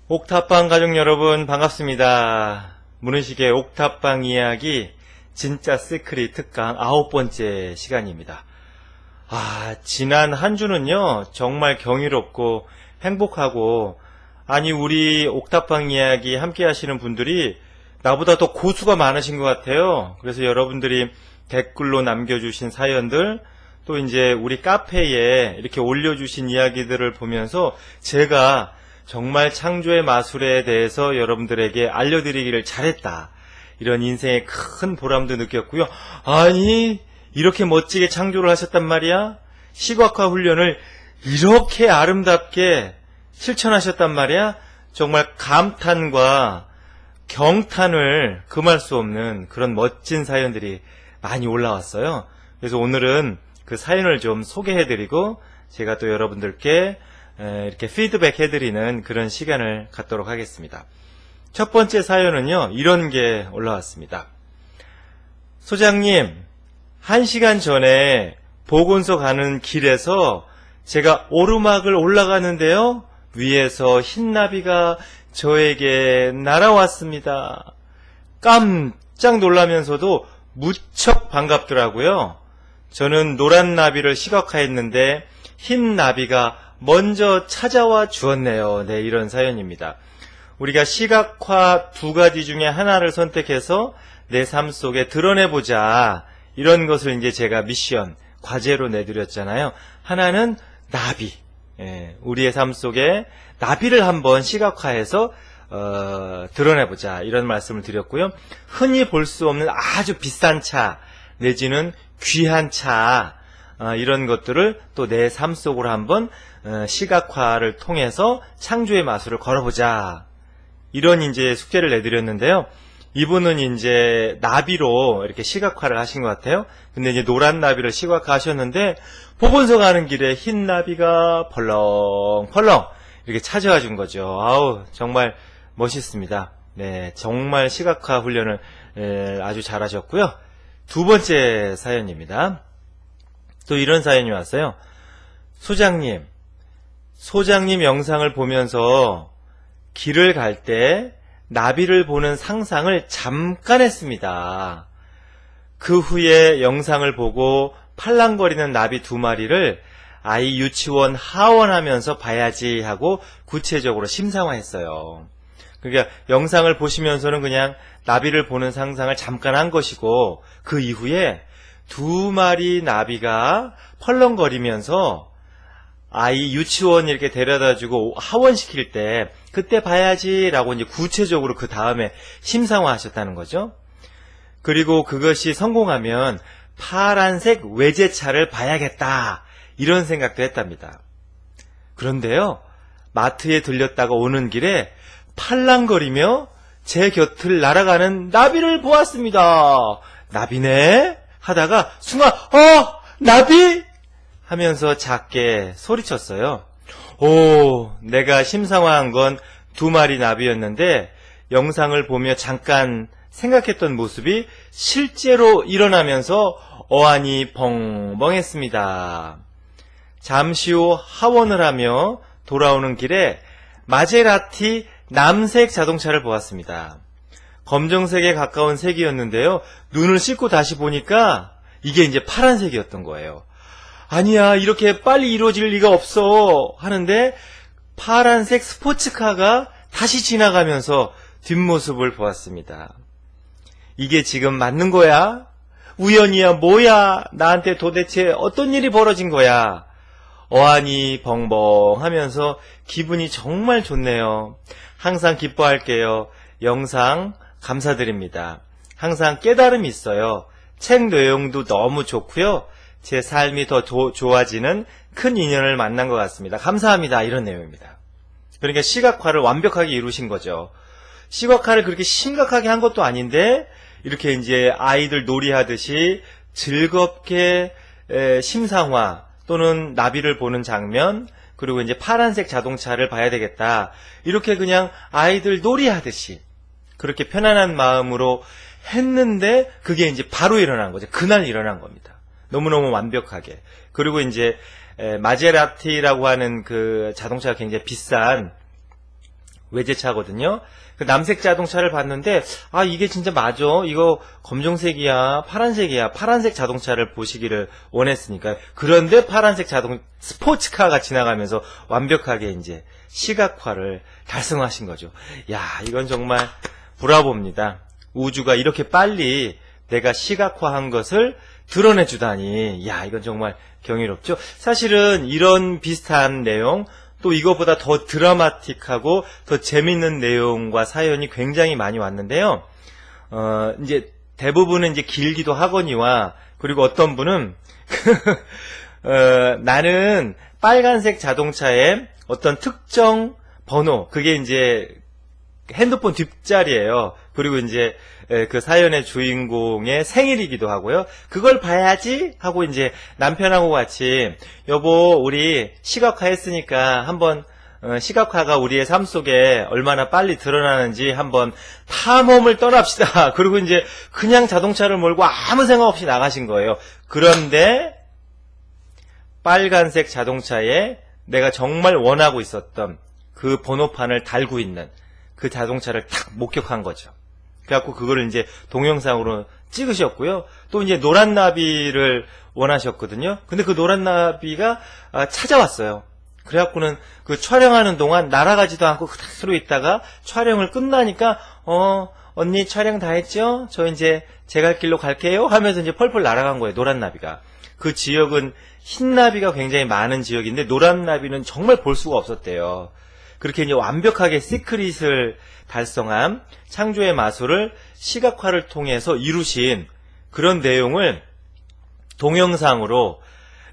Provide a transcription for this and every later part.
옥탑방 가족 여러분 반갑습니다. 문은식의 옥탑방 이야기 진짜 시크릿 특강 9번째 시간입니다. 지난 한 주는요 정말 경이롭고 행복하고, 아니 우리 옥탑방 이야기 함께 하시는 분들이 나보다 더 고수가 많으신 것 같아요. 그래서 여러분들이 댓글로 남겨주신 사연들, 또 이제 우리 카페에 이렇게 올려주신 이야기들을 보면서 제가 정말 창조의 마술에 대해서 여러분들에게 알려드리기를 잘했다, 이런 인생의 큰 보람도 느꼈고요. 아니 이렇게 멋지게 창조를 하셨단 말이야, 시각화 훈련을 이렇게 아름답게 실천하셨단 말이야. 정말 감탄과 경탄을 금할 수 없는 그런 멋진 사연들이 많이 올라왔어요. 그래서 오늘은 그 사연을 좀 소개해드리고 제가 또 여러분들께 이렇게 피드백 해드리는 그런 시간을 갖도록 하겠습니다. 첫 번째 사연은요 이런 게 올라왔습니다. 소장님, 1시간 전에 보건소 가는 길에서 제가 오르막을 올라가는데요, 위에서 흰나비가 저에게 날아왔습니다. 깜짝 놀라면서도 무척 반갑더라고요. 저는 노란 나비를 시각화했는데 흰 나비가 먼저 찾아와 주었네요. 네, 이런 사연입니다. 우리가 시각화 두 가지 중에 하나를 선택해서 내 삶 속에 드러내보자, 이런 것을 이제 제가 미션, 과제로 내드렸잖아요. 하나는 나비, 우리의 삶 속에 나비를 한번 시각화해서 드러내보자, 이런 말씀을 드렸고요. 흔히 볼 수 없는 아주 비싼 차 내지는 귀한 차, 이런 것들을 또 내 삶 속으로 한번 시각화를 통해서 창조의 마술을 걸어보자, 이런 이제 숙제를 내드렸는데요. 이분은 이제 나비로 이렇게 시각화를 하신 것 같아요. 근데 이제 노란 나비를 시각화 하셨는데 보건소 가는 길에 흰 나비가 펄렁펄렁 이렇게 찾아와 준 거죠. 아우, 정말 멋있습니다. 네, 정말 시각화 훈련을 아주 잘하셨고요. 두 번째 사연입니다. 또 이런 사연이 왔어요. 소장님 영상을 보면서 길을 갈 때 나비를 보는 상상을 잠깐 했습니다. 그 후에 영상을 보고 팔랑거리는 나비 2마리를 아이 유치원 하원하면서 봐야지 하고 구체적으로 심상화했어요. 그러니까 영상을 보시면서는 그냥 나비를 보는 상상을 잠깐 한 것이고, 그 이후에 2마리 나비가 펄렁거리면서 아이 유치원 이렇게 데려다주고 하원시킬 때 그때 봐야지 라고 이제 구체적으로 그 다음에 심상화 하셨다는 거죠. 그리고 그것이 성공하면 파란색 외제차를 봐야겠다, 이런 생각도 했답니다. 그런데요, 마트에 들렸다가 오는 길에 팔랑거리며 제 곁을 날아가는 나비를 보았습니다. 나비네? 하다가 순간 나비? 하면서 작게 소리쳤어요. 오, 내가 심상화한 건 2마리 나비였는데 영상을 보며 잠깐 생각했던 모습이 실제로 일어나면서 어안이 벙벙했습니다. 잠시 후 하원을 하며 돌아오는 길에 마제라티 남색 자동차를 보았습니다. 검정색에 가까운 색이었는데요, 눈을 씻고 다시 보니까 이게 이제 파란색이었던 거예요. 아니야, 이렇게 빨리 이루어질 리가 없어 하는데 파란색 스포츠카가 다시 지나가면서 뒷모습을 보았습니다. 이게 지금 맞는 거야? 우연이야? 뭐야? 나한테 도대체 어떤 일이 벌어진 거야? 어안이 벙벙하면서 기분이 정말 좋네요. 항상 기뻐할게요. 영상 감사드립니다. 항상 깨달음이 있어요. 책 내용도 너무 좋고요. 제 삶이 더 좋아지는 큰 인연을 만난 것 같습니다. 감사합니다. 이런 내용입니다. 그러니까 시각화를 완벽하게 이루신 거죠. 시각화를 그렇게 심각하게 한 것도 아닌데 이렇게 이제 아이들 놀이하듯이 즐겁게 심상화 또는 나비를 보는 장면, 그리고 이제 파란색 자동차를 봐야 되겠다, 이렇게 그냥 아이들 놀이하듯이 그렇게 편안한 마음으로 했는데 그게 이제 바로 일어난 거죠. 그날 일어난 겁니다. 너무너무 완벽하게. 그리고 이제 마제라티라고 하는 그 자동차가 굉장히 비싼 외제차거든요. 그 남색 자동차를 봤는데 아 이게 진짜 맞아. 이거 검정색이야, 파란색이야. 파란색 자동차를 보시기를 원했으니까. 그런데 파란색 스포츠카가 지나가면서 완벽하게 이제 시각화를 달성하신 거죠. 야, 이건 정말 브라보입니다. 우주가 이렇게 빨리 내가 시각화한 것을 드러내주다니. 야, 이건 정말 경이롭죠. 사실은 이런 비슷한 내용, 또 이거보다 더 드라마틱하고 더 재밌는 내용과 사연이 굉장히 많이 왔는데요. 이제 대부분은 이제 길기도 하거니와, 그리고 어떤 분은 나는 빨간색 자동차에 어떤 특정 번호, 그게 이제 핸드폰 뒷자리예요. 그리고 이제 그 사연의 주인공의 생일이기도 하고요. 그걸 봐야지 하고 이제 남편하고 같이 여보 우리 시각화 했으니까 한번 시각화가 우리의 삶 속에 얼마나 빨리 드러나는지 한번 탐험을 떠납시다. 그리고 이제 그냥 자동차를 몰고 아무 생각 없이 나가신 거예요. 그런데 빨간색 자동차에 내가 정말 원하고 있었던 그 번호판을 달고 있는 그 자동차를 탁 목격한 거죠. 그래갖고 그거를 이제 동영상으로 찍으셨고요. 또 이제 노란 나비를 원하셨거든요. 근데 그 노란 나비가 찾아왔어요. 그래갖고는 그 촬영하는 동안 날아가지도 않고 그대로 있다가 촬영을 끝나니까 언니 촬영 다 했죠? 저 이제 제 갈 길로 갈게요 하면서 이제 펄펄 날아간 거예요. 노란 나비가. 그 지역은 흰 나비가 굉장히 많은 지역인데 노란 나비는 정말 볼 수가 없었대요. 그렇게 이제 완벽하게 시크릿을 달성한 창조의 마술을 시각화를 통해서 이루신 그런 내용을 동영상으로,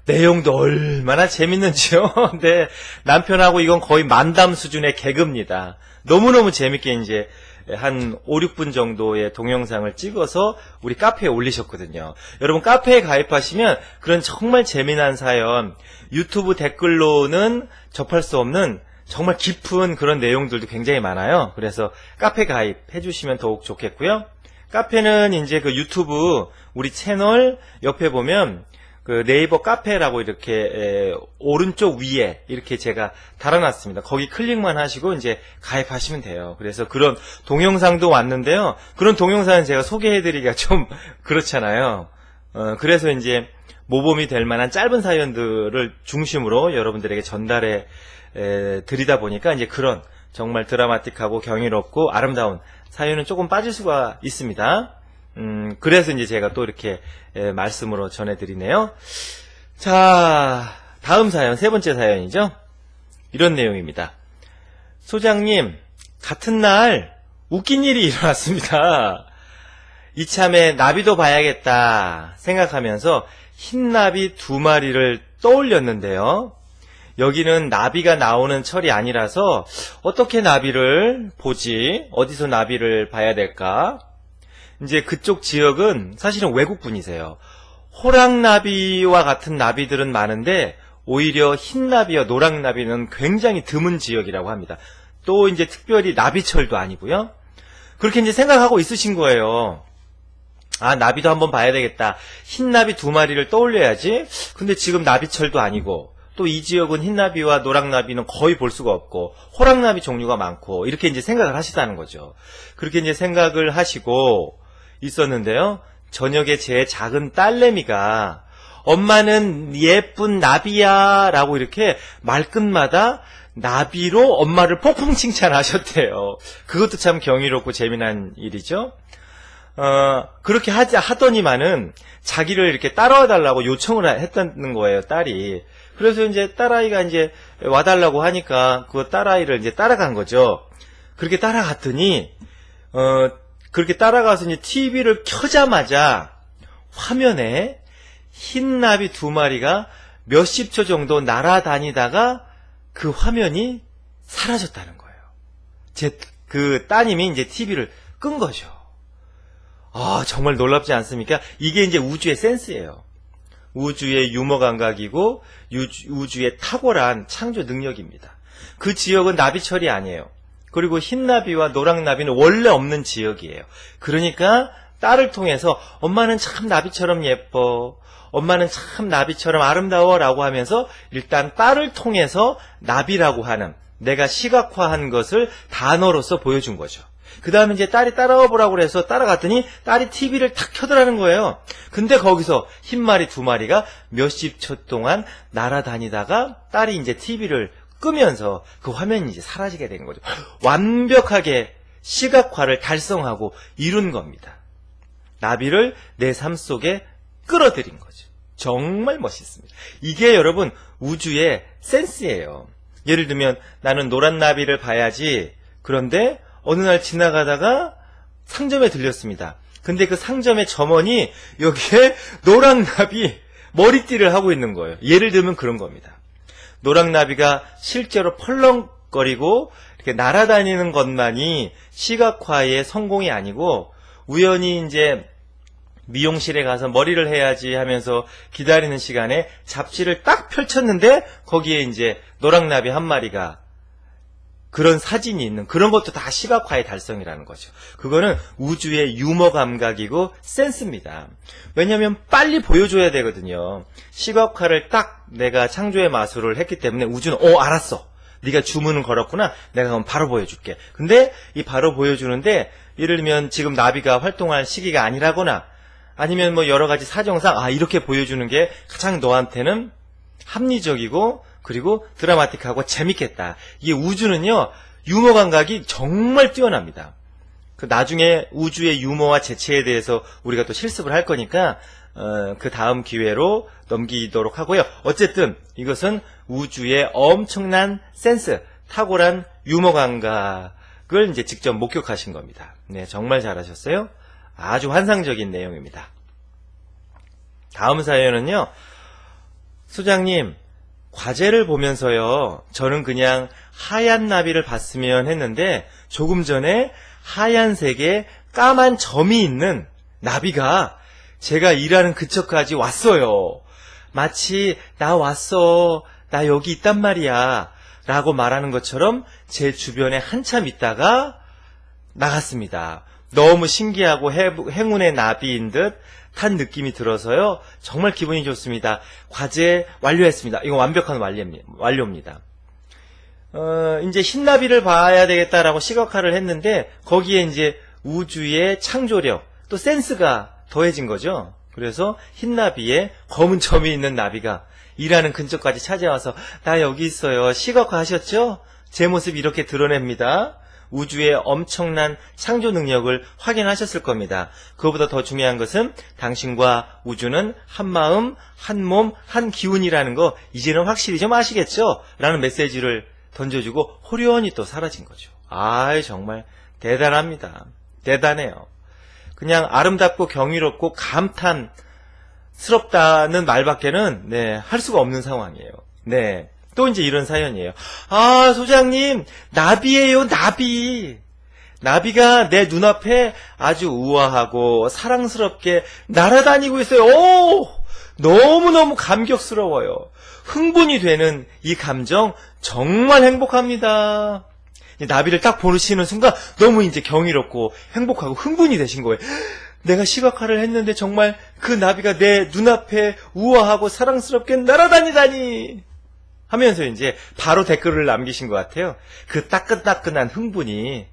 내용도 얼마나 재밌는지요. 근데 남편하고 이건 거의 만담 수준의 개그입니다. 너무너무 재밌게 이제 한 5, 6분 정도의 동영상을 찍어서 우리 카페에 올리셨거든요. 여러분 카페에 가입하시면 그런 정말 재미난 사연, 유튜브 댓글로는 접할 수 없는 정말 깊은 그런 내용들도 굉장히 많아요. 그래서 카페 가입해 주시면 더욱 좋겠고요. 카페는 이제 그 유튜브 우리 채널 옆에 보면 그 네이버 카페라고 이렇게 오른쪽 위에 이렇게 제가 달아놨습니다. 거기 클릭만 하시고 이제 가입하시면 돼요. 그래서 그런 동영상도 왔는데요. 그런 동영상은 제가 소개해드리기가 좀 그렇잖아요. 그래서 이제 모범이 될 만한 짧은 사연들을 중심으로 여러분들에게 전달해 드리다 보니까 이제 그런 정말 드라마틱하고 경이롭고 아름다운 사연은 조금 빠질 수가 있습니다. 그래서 이제 제가 또 이렇게 말씀으로 전해드리네요. 자, 다음 사연, 세 번째 사연이죠. 이런 내용입니다. 소장님, 같은 날 웃긴 일이 일어났습니다. 이참에 나비도 봐야겠다 생각하면서 흰나비 2마리를 떠올렸는데요. 여기는 나비가 나오는 철이 아니라서 어떻게 나비를 보지? 어디서 나비를 봐야 될까? 이제 그쪽 지역은 사실은 외국분이세요. 호랑나비와 같은 나비들은 많은데 오히려 흰나비와 노랑나비는 굉장히 드문 지역이라고 합니다. 또 이제 특별히 나비철도 아니고요. 그렇게 이제 생각하고 있으신 거예요. 아, 나비도 한번 봐야 되겠다. 흰나비 2마리를 떠올려야지. 근데 지금 나비철도 아니고 또 이 지역은 흰나비와 노랑나비는 거의 볼 수가 없고 호랑나비 종류가 많고 이렇게 이제 생각을 하시다는 거죠. 그렇게 이제 생각을 하시고 있었는데요. 저녁에 제 작은 딸내미가 엄마는 예쁜 나비야 라고 이렇게 말끝마다 나비로 엄마를 폭풍 칭찬하셨대요. 그것도 참 경이롭고 재미난 일이죠. 그렇게 하더니만은 자기를 이렇게 따라와 달라고 요청을 했다는 거예요, 딸이. 그래서 이제 딸아이가 이제 와달라고 하니까 그 딸아이를 이제 따라간 거죠. 그렇게 따라갔더니, 그렇게 따라가서 이제 TV를 켜자마자 화면에 흰나비 2마리가 몇십 초 정도 날아다니다가 그 화면이 사라졌다는 거예요. 그 따님이 이제 TV를 끈 거죠. 아, 정말 놀랍지 않습니까? 이게 이제 우주의 센스예요. 우주의 유머 감각이고 우주의 탁월한 창조 능력입니다. 그 지역은 나비철이 아니에요. 그리고 흰나비와 노랑나비는 원래 없는 지역이에요. 그러니까 딸을 통해서 엄마는 참 나비처럼 예뻐, 엄마는 참 나비처럼 아름다워 라고 하면서 일단 딸을 통해서 나비라고 하는 내가 시각화한 것을 단어로서 보여준 거죠. 그 다음에 이제 딸이 따라와 보라고 해서 따라갔더니 딸이 TV를 탁 켜더라는 거예요. 근데 거기서 흰 마리 두 마리가 몇십 초 동안 날아다니다가 딸이 이제 TV를 끄면서 그 화면이 이제 사라지게 된 거죠. 완벽하게 시각화를 달성하고 이룬 겁니다. 나비를 내 삶 속에 끌어들인 거죠. 정말 멋있습니다. 이게 여러분 우주의 센스예요. 예를 들면 나는 노란 나비를 봐야지. 그런데 어느 날 지나가다가 상점에 들렸습니다. 근데 그 상점의 점원이 여기에 노랑나비 머리띠를 하고 있는 거예요. 예를 들면 그런 겁니다. 노랑나비가 실제로 펄렁거리고 이렇게 날아다니는 것만이 시각화의 성공이 아니고 우연히 이제 미용실에 가서 머리를 해야지 하면서 기다리는 시간에 잡지를 딱 펼쳤는데 거기에 이제 노랑나비 한 마리가 그런 사진이 있는 그런 것도 다 시각화의 달성이라는 거죠. 그거는 우주의 유머 감각이고 센스입니다. 왜냐하면 빨리 보여줘야 되거든요. 시각화를 딱 내가 창조의 마술을 했기 때문에 우주는 알았어. 네가 주문을 걸었구나. 내가 그럼 바로 보여줄게. 근데 이 바로 보여주는데 예를 들면 지금 나비가 활동할 시기가 아니라거나 아니면 뭐 여러 가지 사정상 이렇게 보여주는 게 가장 너한테는 합리적이고 그리고 드라마틱하고 재밌겠다. 이게 우주는요 유머 감각이 정말 뛰어납니다. 그 나중에 우주의 유머와 재치에 대해서 우리가 또 실습을 할 거니까 그 다음 기회로 넘기도록 하고요. 어쨌든 이것은 우주의 엄청난 센스, 탁월한 유머 감각을 이제 직접 목격하신 겁니다. 네, 정말 잘하셨어요. 아주 환상적인 내용입니다. 다음 사연은요. 소장님, 과제를 보면서요. 저는 그냥 하얀 나비를 봤으면 했는데 조금 전에 하얀색에 까만 점이 있는 나비가 제가 일하는 근처까지 왔어요. 마치 나 왔어, 나 여기 있단 말이야 라고 말하는 것처럼 제 주변에 한참 있다가 나갔습니다. 너무 신기하고 행운의 나비인 듯 탄 느낌이 들어서요. 정말 기분이 좋습니다. 과제 완료했습니다. 이거 완벽한 완료입니다. 이제 흰나비를 봐야 되겠다라고 시각화를 했는데 거기에 이제 우주의 창조력 또 센스가 더해진 거죠. 그래서 흰나비에 검은 점이 있는 나비가 일하는 근처까지 찾아와서 나 여기 있어요. 시각화 하셨죠? 제 모습 이렇게 드러냅니다. 우주의 엄청난 창조 능력을 확인하셨을 겁니다. 그것보다 더 중요한 것은 당신과 우주는 한 마음, 한 몸, 한 기운이라는 거 이제는 확실히 좀 아시겠죠? 라는 메시지를 던져주고 호련히 또 사라진 거죠. 정말 대단합니다. 대단해요. 그냥 아름답고 경이롭고 감탄스럽다는 말밖에는 할 수가 없는 상황이에요. 네. 또 이제 이런 사연이에요. 소장님, 나비예요, 나비. 나비가 내 눈앞에 아주 우아하고 사랑스럽게 날아다니고 있어요. 너무너무 감격스러워요. 흥분이 되는 이 감정 정말 행복합니다. 나비를 딱 보시는 순간 너무 이제 경이롭고 행복하고 흥분이 되신 거예요. 내가 시각화를 했는데 정말 그 나비가 내 눈앞에 우아하고 사랑스럽게 날아다니다니 하면서 이제 바로 댓글을 남기신 것 같아요. 그 따끈따끈한 흥분이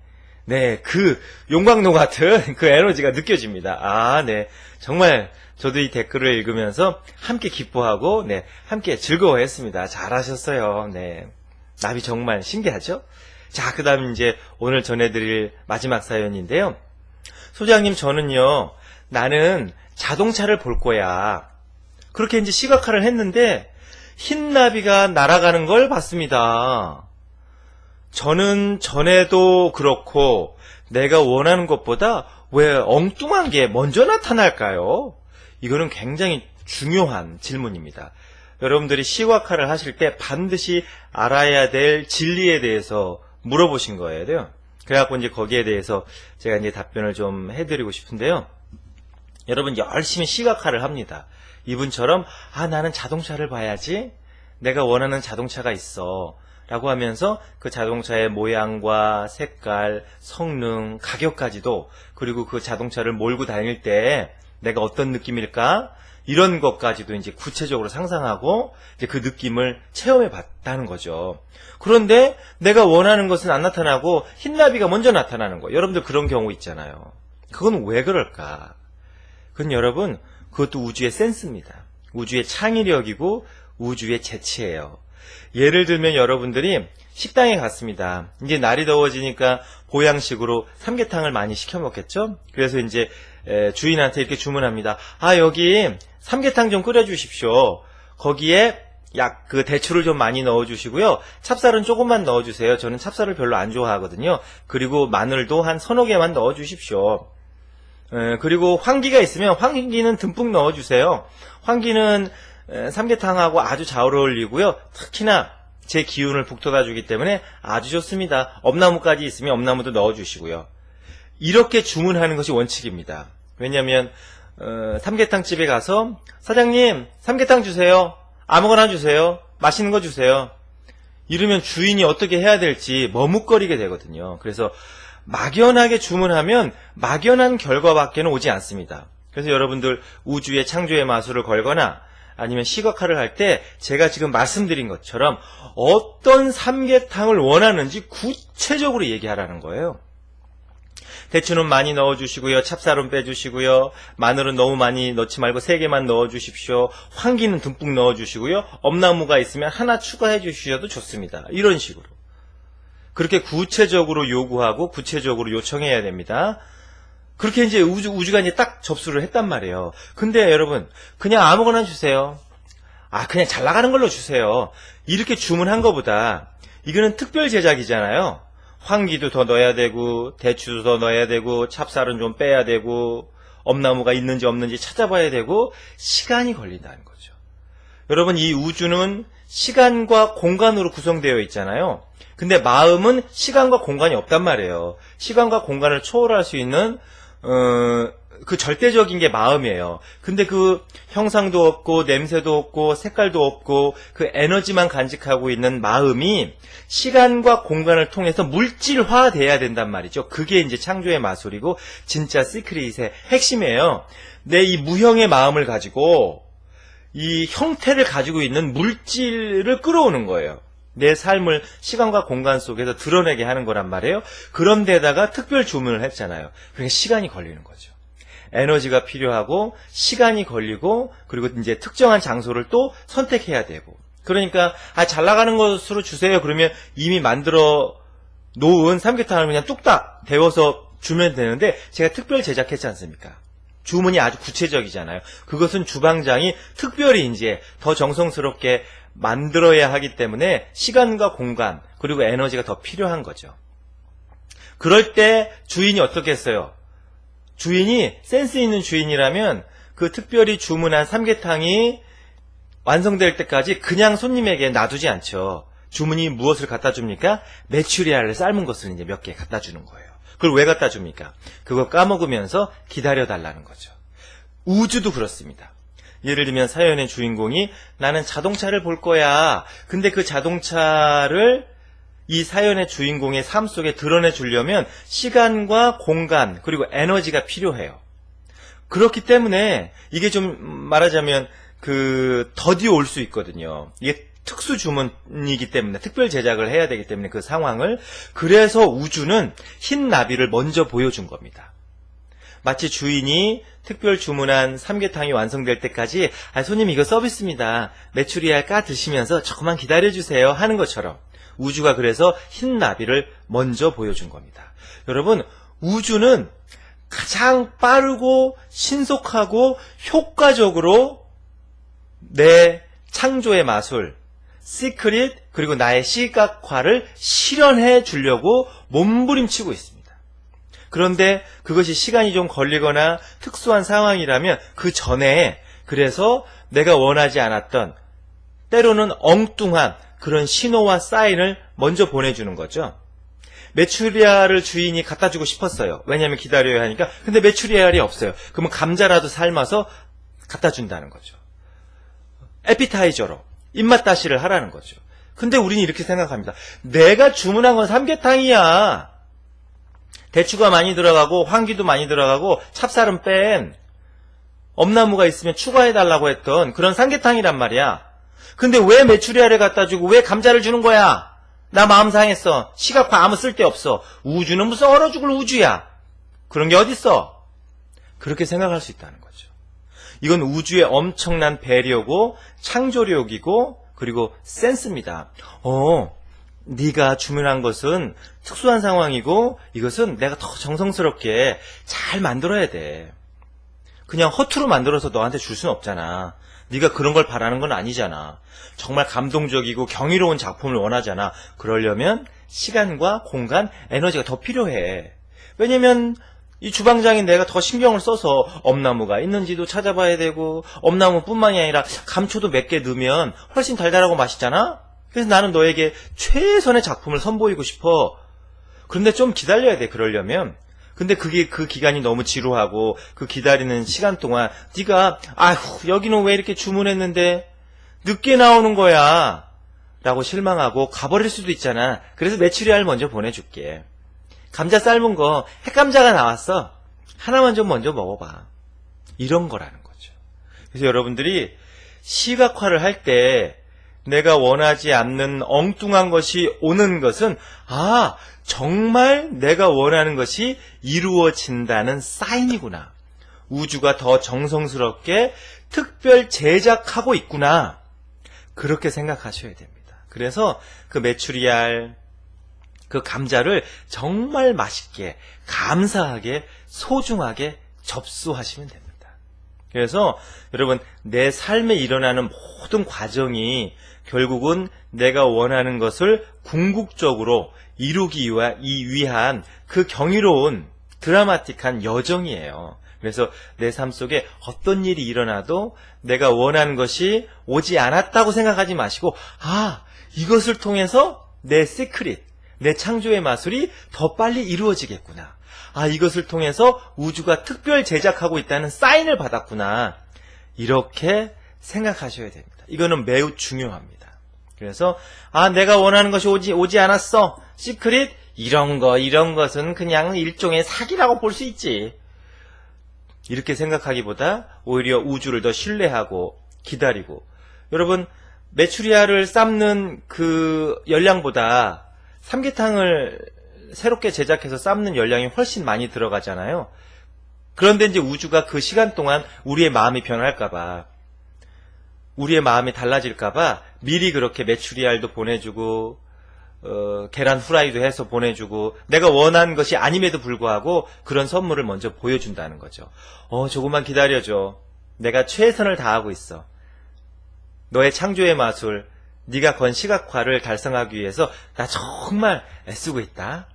그 용광로 같은 그 에너지가 느껴집니다. 네. 정말 저도 이 댓글을 읽으면서 함께 기뻐하고 함께 즐거워했습니다. 잘하셨어요. 네. 나비 정말 신기하죠? 자, 그 다음 이제 오늘 전해드릴 마지막 사연인데요. 소장님, 저는요, 나는 자동차를 볼 거야. 그렇게 이제 시각화를 했는데, 흰 나비가 날아가는 걸 봤습니다. 저는 전에도 그렇고, 내가 원하는 것보다 왜 엉뚱한 게 먼저 나타날까요? 이거는 굉장히 중요한 질문입니다. 여러분들이 시각화를 하실 때 반드시 알아야 될 진리에 대해서 물어보신 거예요. 그래갖고 이제 거기에 대해서 제가 이제 답변을 좀 해드리고 싶은데요. 여러분 열심히 시각화를 합니다. 이분처럼 나는 자동차를 봐야지. 내가 원하는 자동차가 있어. 라고 하면서 그 자동차의 모양과 색깔, 성능, 가격까지도 그리고 그 자동차를 몰고 다닐 때 내가 어떤 느낌일까? 이런 것까지도 이제 구체적으로 상상하고 이제 그 느낌을 체험해 봤다는 거죠. 그런데 내가 원하는 것은 안 나타나고 흰나비가 먼저 나타나는 거. 여러분들 그런 경우 있잖아요. 그건 왜 그럴까? 그건 여러분, 그것도 우주의 센스입니다. 우주의 창의력이고 우주의 재치예요. 예를 들면 여러분들이 식당에 갔습니다. 이제 날이 더워지니까 보양식으로 삼계탕을 많이 시켜 먹겠죠? 그래서 이제 주인한테 이렇게 주문합니다. 아, 여기 삼계탕 좀 끓여주십시오. 거기에 그 대추를 좀 많이 넣어주시고요. 찹쌀은 조금만 넣어주세요. 저는 찹쌀을 별로 안 좋아하거든요. 그리고 마늘도 한 서너 개만 넣어주십시오. 그리고 황기가 있으면 황기는 듬뿍 넣어주세요. 황기는 삼계탕하고 아주 잘 어울리고요. 특히나 제 기운을 북돋아주기 때문에 아주 좋습니다. 엄나무까지 있으면 엄나무도 넣어주시고요. 이렇게 주문하는 것이 원칙입니다. 왜냐하면 삼계탕 집에 가서 사장님 삼계탕 주세요. 아무거나 주세요. 맛있는 거 주세요. 이러면 주인이 어떻게 해야 될지 머뭇거리게 되거든요. 그래서 막연하게 주문하면 막연한 결과밖에는 오지 않습니다. 그래서 여러분들 우주의 창조의 마술을 걸거나 아니면 시각화를 할 때 제가 지금 말씀드린 것처럼 어떤 삼계탕을 원하는지 구체적으로 얘기하라는 거예요. 대추는 많이 넣어주시고요. 찹쌀은 빼주시고요. 마늘은 너무 많이 넣지 말고 3개만 넣어주십시오. 황기는 듬뿍 넣어주시고요. 엄나무가 있으면 하나 추가해 주셔도 좋습니다. 이런 식으로. 그렇게 구체적으로 요구하고 구체적으로 요청해야 됩니다. 그렇게 이제 우주가 이제 딱 접수를 했단 말이에요. 근데 여러분, 그냥 아무거나 주세요. 그냥 잘 나가는 걸로 주세요. 이렇게 주문한 것보다 이거는 특별 제작이잖아요. 황기도 더 넣어야 되고 대추도 더 넣어야 되고 찹쌀은 좀 빼야 되고 엄나무가 있는지 없는지 찾아봐야 되고 시간이 걸린다는 거죠. 여러분, 이 우주는 시간과 공간으로 구성되어 있잖아요. 근데 마음은 시간과 공간이 없단 말이에요. 시간과 공간을 초월할 수 있는 그 절대적인 게 마음이에요. 근데 그 형상도 없고 냄새도 없고 색깔도 없고 그 에너지만 간직하고 있는 마음이 시간과 공간을 통해서 물질화돼야 된단 말이죠. 그게 이제 창조의 마술이고 진짜 시크릿의 핵심이에요. 내 이 무형의 마음을 가지고 이 형태를 가지고 있는 물질을 끌어오는 거예요. 내 삶을 시간과 공간 속에서 드러내게 하는 거란 말이에요. 그런데다가 특별 주문을 했잖아요. 그러니까 시간이 걸리는 거죠. 에너지가 필요하고 시간이 걸리고 그리고 이제 특정한 장소를 또 선택해야 되고. 그러니까 잘 나가는 것으로 주세요. 그러면 이미 만들어 놓은 삼계탕을 그냥 뚝딱 데워서 주면 되는데 제가 특별 제작했지 않습니까? 주문이 아주 구체적이잖아요. 그것은 주방장이 특별히 이제 더 정성스럽게 만들어야 하기 때문에 시간과 공간 그리고 에너지가 더 필요한 거죠. 그럴 때 주인이 어떻게 했어요? 주인이 센스 있는 주인이라면 그 특별히 주문한 삼계탕이 완성될 때까지 그냥 손님에게 놔두지 않죠. 주문이 무엇을 갖다 줍니까? 메추리알을 삶은 것을 이제 몇 개 갖다 주는 거예요. 그걸 왜 갖다 줍니까? 그거 까먹으면서 기다려달라는 거죠. 우주도 그렇습니다. 예를 들면 사연의 주인공이 나는 자동차를 볼 거야. 근데 그 자동차를 이 사연의 주인공의 삶 속에 드러내 주려면 시간과 공간 그리고 에너지가 필요해요. 그렇기 때문에 이게 좀 말하자면 더디 올 수 있거든요. 이게 특수 주문이기 때문에 특별 제작을 해야 되기 때문에 그 상황을 그래서 우주는 흰 나비를 먼저 보여준 겁니다. 마치 주인이 특별 주문한 삼계탕이 완성될 때까지 손님 이거 서비스입니다. 메추리알 까 드시면서 조금만 기다려주세요 하는 것처럼 우주가 그래서 흰 나비를 먼저 보여준 겁니다. 여러분, 우주는 가장 빠르고 신속하고 효과적으로 내 창조의 마술, 시크릿 그리고 나의 시각화를 실현해 주려고 몸부림치고 있습니다. 그런데 그것이 시간이 좀 걸리거나 특수한 상황이라면 그 전에 그래서 내가 원하지 않았던 때로는 엉뚱한 그런 신호와 사인을 먼저 보내주는 거죠. 메추리알을 주인이 갖다 주고 싶었어요. 왜냐하면 기다려야 하니까. 근데 메추리알이 없어요. 그러면 감자라도 삶아서 갖다 준다는 거죠. 에피타이저로 입맛 다시를 하라는 거죠. 근데 우리는 이렇게 생각합니다. 내가 주문한 건 삼계탕이야. 대추가 많이 들어가고 황기도 많이 들어가고 찹쌀은 뺀. 엄나무가 있으면 추가해달라고 했던 그런 삼계탕이란 말이야. 근데 왜 메추리알을 갖다 주고 왜 감자를 주는 거야? 나 마음 상했어. 시각화 아무 쓸데없어. 우주는 무슨 얼어 죽을 우주야. 그런 게 어딨어? 그렇게 생각할 수 있다는 거죠. 이건 우주의 엄청난 배려고 창조력이고 그리고 센스입니다. 네가 주문한 것은 특수한 상황이고 이것은 내가 더 정성스럽게 잘 만들어야 돼. 그냥 허투루 만들어서 너한테 줄 수는 없잖아. 네가 그런 걸 바라는 건 아니잖아. 정말 감동적이고 경이로운 작품을 원하잖아. 그러려면 시간과 공간, 에너지가 더 필요해. 왜냐면 이 주방장인 내가 더 신경을 써서 엄나무가 있는지도 찾아봐야 되고 엄나무뿐만이 아니라 감초도 몇 개 넣으면 훨씬 달달하고 맛있잖아. 그래서 나는 너에게 최선의 작품을 선보이고 싶어. 그런데 좀 기다려야 돼. 그러려면. 근데 그게 그 기간이 너무 지루하고 그 기다리는 시간 동안 네가 아휴 여기는 왜 이렇게 주문했는데 늦게 나오는 거야 라고 실망하고 가버릴 수도 있잖아. 그래서 메추리알 먼저 보내줄게. 감자 삶은 거 핵감자가 나왔어. 하나만 좀 먼저 먹어봐. 이런 거라는 거죠. 그래서 여러분들이 시각화를 할 때 내가 원하지 않는 엉뚱한 것이 오는 것은 정말 내가 원하는 것이 이루어진다는 사인이구나. 우주가 더 정성스럽게 특별 제작하고 있구나. 그렇게 생각하셔야 됩니다. 그래서 그 메추리알, 그 감자를 정말 맛있게, 감사하게, 소중하게 접수하시면 됩니다. 그래서 여러분 내 삶에 일어나는 모든 과정이 결국은 내가 원하는 것을 궁극적으로 이루기 위한 그 경이로운 드라마틱한 여정이에요. 그래서 내 삶 속에 어떤 일이 일어나도 내가 원하는 것이 오지 않았다고 생각하지 마시고 이것을 통해서 내 시크릿, 내 창조의 마술이 더 빨리 이루어지겠구나. 이것을 통해서 우주가 특별 제작하고 있다는 사인을 받았구나. 이렇게 생각하셔야 됩니다. 이거는 매우 중요합니다. 그래서 내가 원하는 것이 오지 않았어. 시크릿? 이런 것은 그냥 일종의 사기라고 볼 수 있지. 이렇게 생각하기보다 오히려 우주를 더 신뢰하고 기다리고. 여러분 메추리알을 삶는 그 열량보다 삼계탕을 새롭게 제작해서 삶는 열량이 훨씬 많이 들어가잖아요. 그런데 이제 우주가 그 시간 동안 우리의 마음이 변할까봐, 우리의 마음이 달라질까봐 미리 그렇게 메추리알도 보내주고 계란 후라이도 해서 보내주고 내가 원한 것이 아님에도 불구하고 그런 선물을 먼저 보여준다는 거죠. 조금만 기다려줘. 내가 최선을 다하고 있어. 너의 창조의 마술, 네가 건 시각화를 달성하기 위해서 나 정말 애쓰고 있다.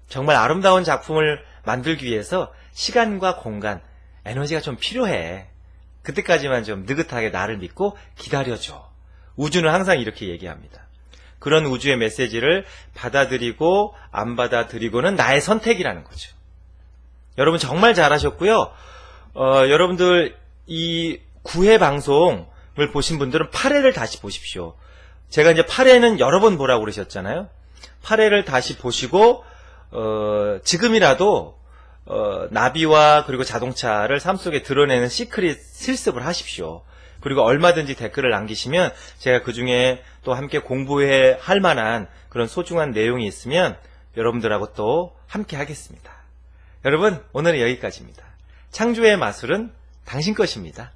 정말 아름다운 작품을 만들기 위해서 시간과 공간, 에너지가 좀 필요해. 그때까지만 좀 느긋하게 나를 믿고 기다려줘. 우주는 항상 이렇게 얘기합니다. 그런 우주의 메시지를 받아들이고 안 받아들이고는 나의 선택이라는 거죠. 여러분 정말 잘하셨고요. 여러분들 이 9회 방송을 보신 분들은 8회를 다시 보십시오. 제가 이제 8회는 여러 번 보라고 그러셨잖아요. 8회를 다시 보시고 지금이라도 나비와 그리고 자동차를 삶 속에 드러내는 시크릿 실습을 하십시오. 그리고 얼마든지 댓글을 남기시면 제가 그 중에 또 함께 공부해 할 만한 그런 소중한 내용이 있으면 여러분들하고 또 함께 하겠습니다. 여러분 오늘은 여기까지입니다. 창조의 마술은 당신 것입니다.